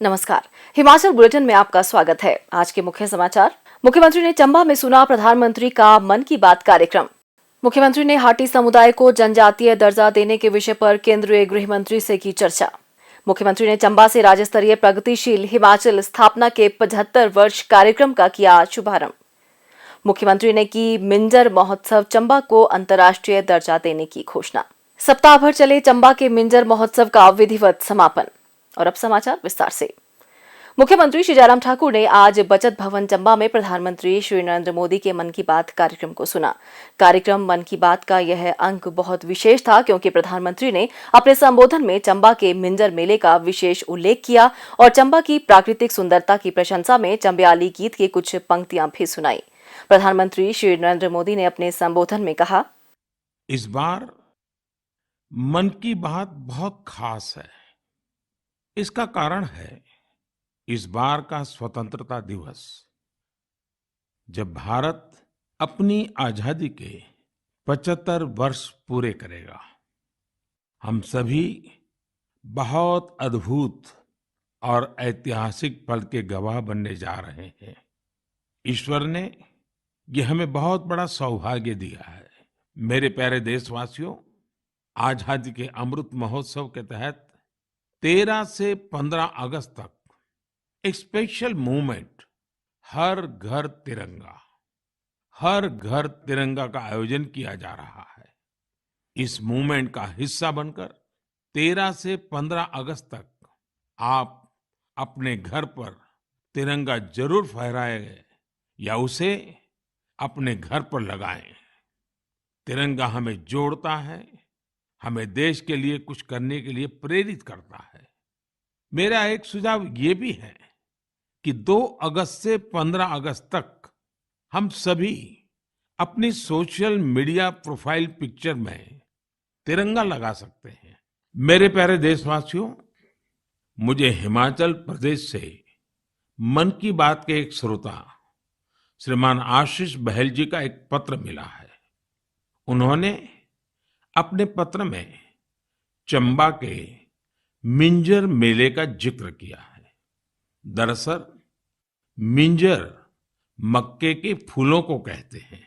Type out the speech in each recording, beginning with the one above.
नमस्कार। हिमाचल बुलेटिन में आपका स्वागत है। आज के मुख्य समाचार। मुख्यमंत्री ने चंबा में सुना प्रधानमंत्री का मन की बात कार्यक्रम। मुख्यमंत्री ने हाटी समुदाय को जनजातीय दर्जा देने के विषय पर केंद्रीय गृह मंत्री से की चर्चा। मुख्यमंत्री ने चंबा से राज्य स्तरीय प्रगतिशील हिमाचल स्थापना के 75 वर्ष कार्यक्रम का किया शुभारंभ। मुख्यमंत्री ने की मिंजर महोत्सव चंबा को अंतर्राष्ट्रीय दर्जा देने की घोषणा। सप्ताह भर चले चंबा के मिंजर महोत्सव का विधिवत समापन। और अब समाचार विस्तार से। मुख्यमंत्री श्री जयराम ठाकुर ने आज बचत भवन चंबा में प्रधानमंत्री श्री नरेंद्र मोदी के मन की बात कार्यक्रम को सुना। कार्यक्रम मन की बात का यह अंक बहुत विशेष था क्योंकि प्रधानमंत्री ने अपने संबोधन में चंबा के मिंजर मेले का विशेष उल्लेख किया और चंबा की प्राकृतिक सुंदरता की प्रशंसा में चंबयाली गीत की कुछ पंक्तियां भी सुनाई। प्रधानमंत्री श्री नरेंद्र मोदी ने अपने संबोधन में कहा, इस बार मन की बात बहुत खास है। इसका कारण है इस बार का स्वतंत्रता दिवस, जब भारत अपनी आजादी के 75 वर्ष पूरे करेगा। हम सभी बहुत अद्भुत और ऐतिहासिक पल के गवाह बनने जा रहे हैं। ईश्वर ने ये हमें बहुत बड़ा सौभाग्य दिया है। मेरे प्यारे देशवासियों, आजादी के अमृत महोत्सव के तहत 13 से 15 अगस्त तक एक स्पेशल मूवमेंट हर घर तिरंगा का आयोजन किया जा रहा है। इस मूवमेंट का हिस्सा बनकर 13 से 15 अगस्त तक आप अपने घर पर तिरंगा जरूर फहराएं या उसे अपने घर पर लगाएं। तिरंगा हमें जोड़ता है, हमें देश के लिए कुछ करने के लिए प्रेरित करता है। मेरा एक सुझाव ये भी है कि 2 अगस्त से 15 अगस्त तक हम सभी अपनी सोशल मीडिया प्रोफाइल पिक्चर में तिरंगा लगा सकते हैं। मेरे प्यारे देशवासियों, मुझे हिमाचल प्रदेश से मन की बात के एक श्रोता श्रीमान आशीष बहल जी का एक पत्र मिला है। उन्होंने अपने पत्र में चंबा के मिंजर मेले का जिक्र किया है। दरअसल मिंजर मक्के के फूलों को कहते हैं।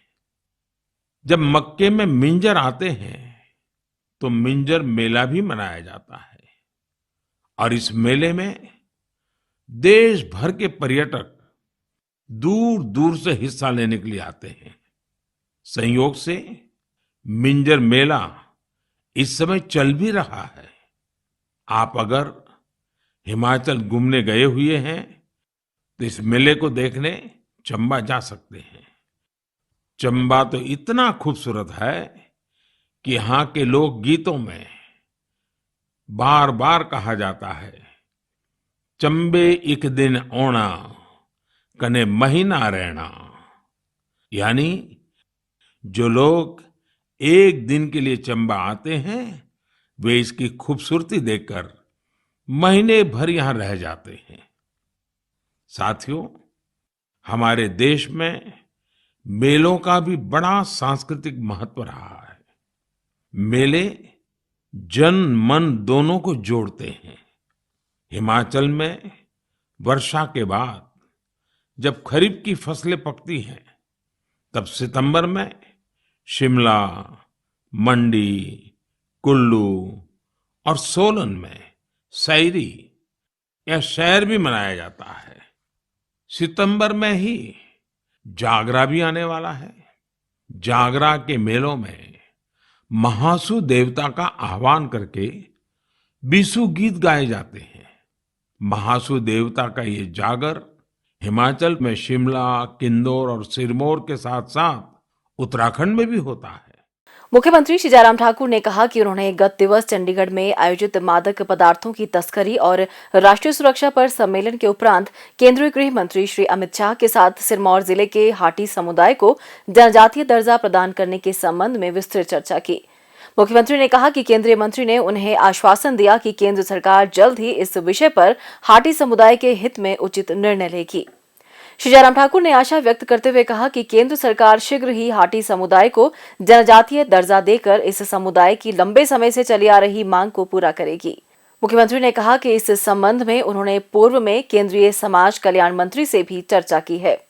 जब मक्के में मिंजर आते हैं तो मिंजर मेला भी मनाया जाता है और इस मेले में देश भर के पर्यटक दूर दूर से हिस्सा लेने के लिए आते हैं। संयोग से मिंजर मेला इस समय चल भी रहा है। आप अगर हिमाचल घूमने गए हुए हैं तो इस मेले को देखने चंबा जा सकते हैं। चंबा तो इतना खूबसूरत है कि यहाँ के लोक गीतों में बार बार कहा जाता है, चंबे एक दिन ओना कने महीना रहना। यानी जो लोग एक दिन के लिए चंबा आते हैं वे इसकी खूबसूरती देखकर महीने भर यहां रह जाते हैं। साथियों, हमारे देश में मेलों का भी बड़ा सांस्कृतिक महत्व रहा है। मेले जन मन दोनों को जोड़ते हैं। हिमाचल में वर्षा के बाद जब खरीफ की फसलें पकती हैं तब सितंबर में शिमला, मंडी, कुल्लू और सोलन में सैरी या सैर भी मनाया जाता है। सितंबर में ही जागरा भी आने वाला है। जागरा के मेलों में महासू देवता का आह्वान करके बीसू गीत गाए जाते हैं। महासू देवता का ये जागर हिमाचल में शिमला, किन्नौर और सिरमौर के साथ साथ उत्तराखंड में भी होता है। मुख्यमंत्री श्री जयराम ठाकुर ने कहा कि उन्होंने गत दिवस चंडीगढ़ में आयोजित मादक पदार्थों की तस्करी और राष्ट्रीय सुरक्षा पर सम्मेलन के उपरांत केंद्रीय गृह मंत्री श्री अमित शाह के साथ सिरमौर जिले के हाटी समुदाय को जनजातीय दर्जा प्रदान करने के संबंध में विस्तृत चर्चा की। मुख्यमंत्री ने कहा कि केंद्रीय मंत्री ने उन्हें आश्वासन दिया कि केंद्र सरकार जल्द ही इस विषय पर हाटी समुदाय के हित में उचित निर्णय लेगी। श्री जयराम ठाकुर ने आशा व्यक्त करते हुए कहा कि केंद्र सरकार शीघ्र ही हाटी समुदाय को जनजातीय दर्जा देकर इस समुदाय की लंबे समय से चली आ रही मांग को पूरा करेगी। मुख्यमंत्री ने कहा कि इस संबंध में उन्होंने पूर्व में केंद्रीय समाज कल्याण मंत्री से भी चर्चा की है।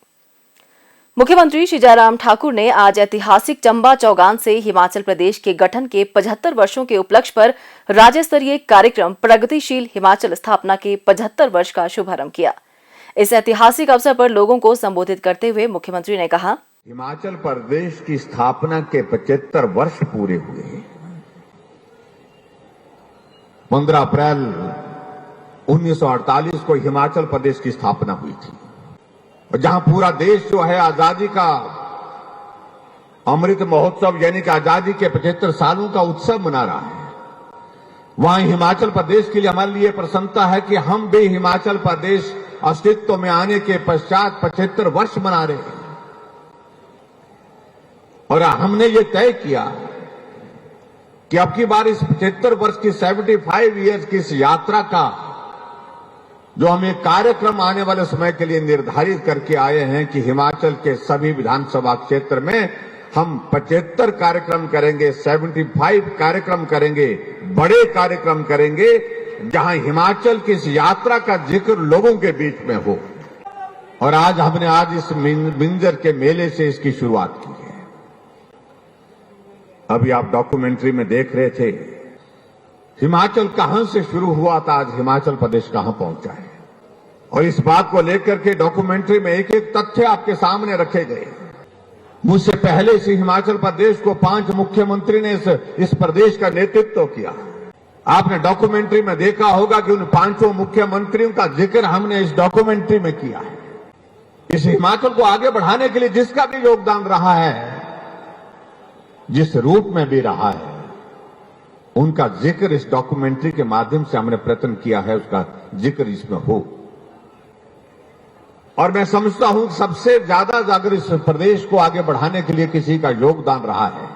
मुख्यमंत्री श्री जयराम ठाकुर ने आज ऐतिहासिक चंबा चौगान से हिमाचल प्रदेश के गठन के 75 वर्षों के उपलक्ष्य पर राज्य स्तरीय कार्यक्रम प्रगतिशील हिमाचल स्थापना के 75 वर्ष का शुभारंभ किया। इस ऐतिहासिक अवसर पर लोगों को संबोधित करते हुए मुख्यमंत्री ने कहा, हिमाचल प्रदेश की स्थापना के 75 वर्ष पूरे हुए। 15 अप्रैल 1948 को हिमाचल प्रदेश की स्थापना हुई थी, और जहां पूरा देश जो है आजादी का अमृत महोत्सव यानी कि आजादी के 75 सालों का उत्सव मना रहा है, वहां हिमाचल प्रदेश के लिए हमारे लिए प्रसन्नता है कि हम भी हिमाचल प्रदेश अस्तित्व में आने के पश्चात 75 वर्ष मना रहे हैं। और हमने ये तय किया कि अब की बार इस 75 वर्ष की 75 इयर्स की इस यात्रा का जो हम एक कार्यक्रम आने वाले समय के लिए निर्धारित करके आए हैं कि हिमाचल के सभी विधानसभा क्षेत्र में हम 75 कार्यक्रम करेंगे, 75 कार्यक्रम करेंगे, बड़े कार्यक्रम करेंगे, जहां हिमाचल की इस यात्रा का जिक्र लोगों के बीच में हो। और हमने आज इस मिंजर के मेले से इसकी शुरुआत की है। अभी आप डॉक्यूमेंट्री में देख रहे थे, हिमाचल कहां से शुरू हुआ था, आज हिमाचल प्रदेश कहां पहुंचा है। और इस बात को लेकर के डॉक्यूमेंट्री में एक एक तथ्य आपके सामने रखे गए। मुझसे पहले से हिमाचल प्रदेश को 5 मुख्यमंत्री ने इस प्रदेश का नेतृत्व किया। आपने डॉक्यूमेंट्री में देखा होगा कि उन 5 मुख्यमंत्रियों का जिक्र हमने इस डॉक्यूमेंट्री में किया है। इस हिमाचल को आगे बढ़ाने के लिए जिसका भी योगदान रहा है, जिस रूप में भी रहा है, उनका जिक्र इस डॉक्यूमेंट्री के माध्यम से हमने प्रयत्न किया है, उसका जिक्र इसमें हो। और मैं समझता हूं सबसे ज्यादा अगर इस प्रदेश को आगे बढ़ाने के लिए किसी का योगदान रहा है,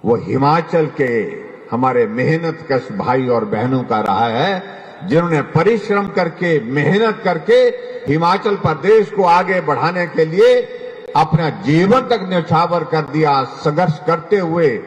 वो हिमाचल के हमारे मेहनतकश भाई और बहनों का रहा है, जिन्होंने परिश्रम करके, मेहनत करके हिमाचल प्रदेश को आगे बढ़ाने के लिए अपना जीवन तक न्यौछावर कर दिया। संघर्ष करते हुए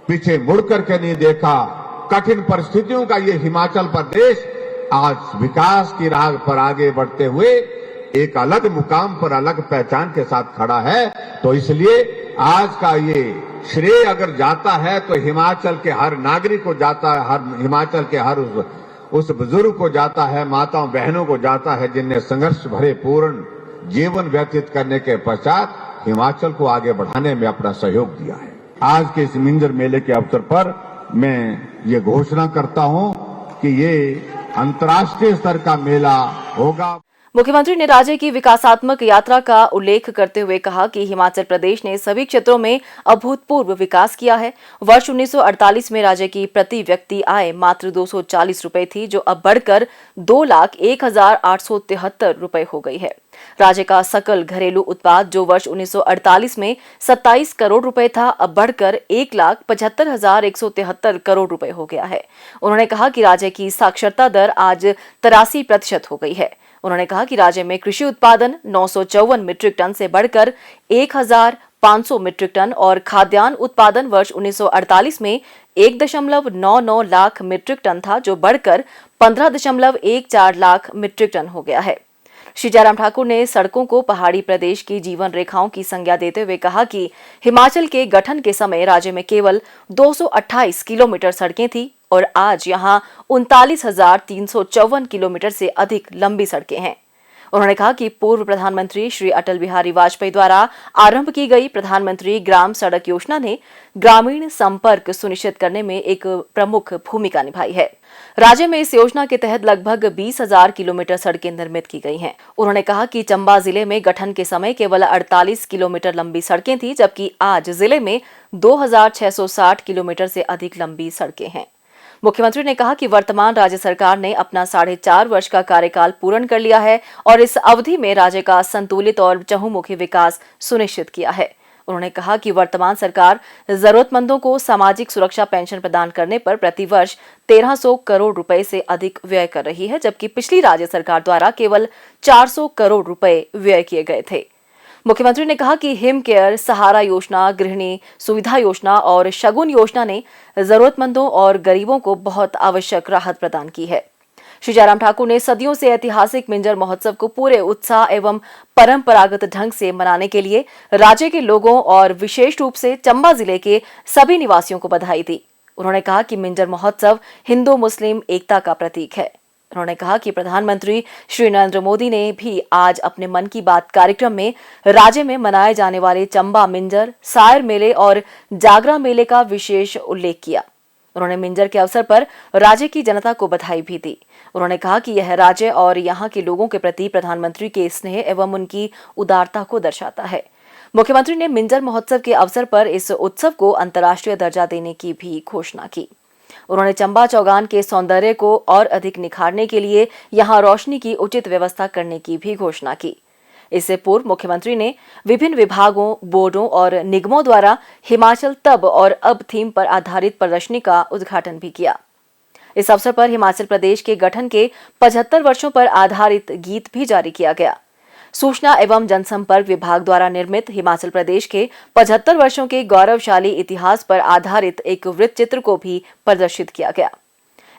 पीछे मुड़ करके नहीं देखा। कठिन परिस्थितियों का ये हिमाचल प्रदेश आज विकास की राह पर आगे बढ़ते हुए एक अलग मुकाम पर, अलग पहचान के साथ खड़ा है। तो इसलिए आज का ये श्रेय अगर जाता है तो हिमाचल के हर नागरिक को जाता है, हर हिमाचल के हर उस बुजुर्ग को जाता है, माताओं बहनों को जाता है, जिनने संघर्ष भरे पूर्ण जीवन व्यतीत करने के पश्चात हिमाचल को आगे बढ़ाने में अपना सहयोग दिया है। आज के इस मिंजर मेले के अवसर पर मैं ये घोषणा करता हूं कि ये अंतर्राष्ट्रीय स्तर का मेला होगा। मुख्यमंत्री ने राज्य की विकासात्मक यात्रा का उल्लेख करते हुए कहा कि हिमाचल प्रदेश ने सभी क्षेत्रों में अभूतपूर्व विकास किया है। वर्ष 1948 में राज्य की प्रति व्यक्ति आय मात्र 240 रुपए थी, जो अब बढ़कर 2,01,873 रुपए हो गई है। राज्य का सकल घरेलू उत्पाद जो वर्ष 1948 में 27 करोड़ रुपए था, अब बढ़कर 1,75,173 करोड़ रुपए हो गया है। उन्होंने कहा कि राज्य की साक्षरता दर आज 83% हो गई है। उन्होंने कहा कि राज्य में कृषि उत्पादन 954 मीट्रिक टन से बढ़कर 1,500 मीट्रिक टन और खाद्यान्न उत्पादन वर्ष 1948 में 1.99 लाख मीट्रिक टन था, जो बढ़कर 15.14 लाख मीट्रिक टन हो गया है। श्री जयराम ठाकुर ने सड़कों को पहाड़ी प्रदेश की जीवन रेखाओं की संज्ञा देते हुए कहा कि हिमाचल के गठन के समय राज्य में केवल 228 किलोमीटर सड़कें थी और आज यहां 39,354 किलोमीटर से अधिक लंबी सड़कें हैं। उन्होंने कहा कि पूर्व प्रधानमंत्री श्री अटल बिहारी वाजपेयी द्वारा आरंभ की गई प्रधानमंत्री ग्राम सड़क योजना ने ग्रामीण संपर्क सुनिश्चित करने में एक प्रमुख भूमिका निभाई है। राज्य में इस योजना के तहत लगभग 20,000 किलोमीटर सड़कें निर्मित की गई हैं। उन्होंने कहा कि चंबा जिले में गठन के समय केवल 48 किलोमीटर लंबी सड़कें थी, जबकि आज जिले में 2,660 किलोमीटर से अधिक लंबी सड़कें हैं। मुख्यमंत्री ने कहा कि वर्तमान राज्य सरकार ने अपना 4.5 वर्ष का कार्यकाल पूर्ण कर लिया है और इस अवधि में राज्य का संतुलित और चहुमुखी विकास सुनिश्चित किया है। उन्होंने कहा कि वर्तमान सरकार जरूरतमंदों को सामाजिक सुरक्षा पेंशन प्रदान करने पर प्रतिवर्ष 1,300 करोड़ रुपए से अधिक व्यय कर रही है, जबकि पिछली राज्य सरकार द्वारा केवल 400 करोड़ रुपए व्यय किए गए थे। मुख्यमंत्री ने कहा कि हिम केयर, सहारा योजना, गृहिणी सुविधा योजना और शगुन योजना ने जरूरतमंदों और गरीबों को बहुत आवश्यक राहत प्रदान की है। श्री जयराम ठाकुर ने सदियों से ऐतिहासिक मिंजर महोत्सव को पूरे उत्साह एवं परंपरागत ढंग से मनाने के लिए राज्य के लोगों और विशेष रूप से चंबा जिले के सभी निवासियों को बधाई दी। उन्होंने कहा कि मिंजर महोत्सव हिंदू मुस्लिम एकता का प्रतीक है। उन्होंने कहा कि प्रधानमंत्री श्री नरेंद्र मोदी ने भी आज अपने मन की बात कार्यक्रम में राज्य में मनाए जाने वाले चंबा मिंजर, सायर मेले और जागरा मेले का विशेष उल्लेख किया। उन्होंने मिंजर के अवसर पर राज्य की जनता को बधाई भी दी। उन्होंने कहा कि यह राज्य और यहाँ के लोगों के प्रति प्रधानमंत्री के स्नेह एवं उनकी उदारता को दर्शाता है। मुख्यमंत्री ने मिंजर महोत्सव के अवसर पर इस उत्सव को अंतर्राष्ट्रीय दर्जा देने की भी घोषणा की। उन्होंने चंबा चौगान के सौंदर्य को और अधिक निखारने के लिए यहां रोशनी की उचित व्यवस्था करने की भी घोषणा की। इससे पूर्व मुख्यमंत्री ने विभिन्न विभागों, बोर्डों और निगमों द्वारा हिमाचल तब और अब थीम पर आधारित प्रदर्शनी का उद्घाटन भी किया। इस अवसर पर हिमाचल प्रदेश के गठन के 75 वर्षों पर आधारित गीत भी जारी किया गया। सूचना एवं जनसंपर्क विभाग द्वारा निर्मित हिमाचल प्रदेश के 75 वर्षों के गौरवशाली इतिहास पर आधारित एक वृत्त चित्र को भी प्रदर्शित किया गया।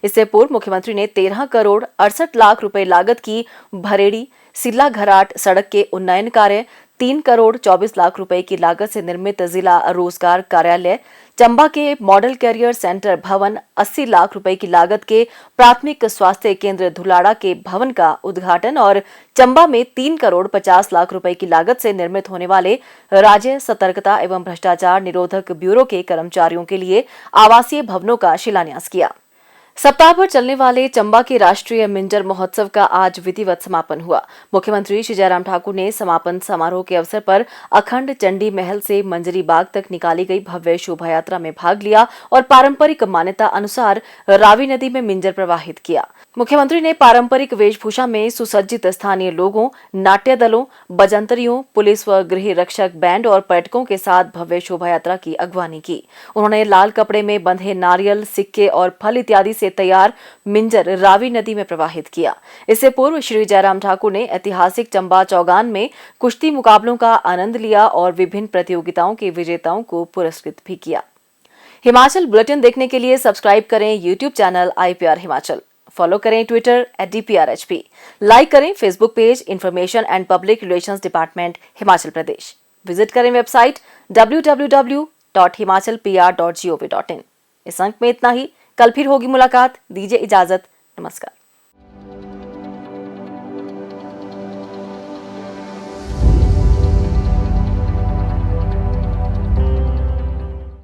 इससे पूर्व मुख्यमंत्री ने 13 करोड़ 68 लाख रुपए लागत की भरेड़ी सिल्ला घराट सड़क के उन्नयन कार्य, 3 करोड़ 24 लाख रुपए की लागत से निर्मित जिला रोजगार कार्यालय, चंबा के मॉडल कैरियर सेंटर भवन, 80 लाख रुपए की लागत के प्राथमिक स्वास्थ्य केंद्र धुलाड़ा के भवन का उद्घाटन और चंबा में 3 करोड़ 50 लाख रुपए की लागत से निर्मित होने वाले राज्य सतर्कता एवं भ्रष्टाचार निरोधक ब्यूरो के कर्मचारियों के लिए आवासीय भवनों का शिलान्यास किया। सप्ताह भर चलने वाले चंबा के राष्ट्रीय मिंजर महोत्सव का आज विधिवत समापन हुआ। मुख्यमंत्री श्री जयराम ठाकुर ने समापन समारोह के अवसर पर अखंड चंडी महल से मंजरी बाग तक निकाली गई भव्य शोभा यात्रा में भाग लिया और पारंपरिक मान्यता अनुसार रावी नदी में मिंजर प्रवाहित किया। मुख्यमंत्री ने पारंपरिक वेशभूषा में सुसज्जित स्थानीय लोगों, नाट्य दलों, बजंतरियों, पुलिस व गृह रक्षक बैंड और पर्यटकों के साथ भव्य शोभा यात्रा की अगवानी की। उन्होंने लाल कपड़े में बंधे नारियल, सिक्के और फल इत्यादि से तैयार मिंजर रावी नदी में प्रवाहित किया। इससे पूर्व श्री जयराम ठाकुर ने ऐतिहासिक चंबा चौगान में कुश्ती मुकाबलों का आनंद लिया और विभिन्न प्रतियोगिताओं के विजेताओं को पुरस्कृत भी किया। हिमाचल बुलेटिन देखने के लिए सब्सक्राइब करें YouTube channel IPR Himachal, follow करें ट्विटर @DPRHP, लाइक करें Facebook page information and public relations department Himachal Pradesh, visit करें वेबसाइट www.himachalpr.gov.in। इस अंक में इतना ही। कल फिर होगी मुलाकात। दीजिए इजाजत। नमस्कार।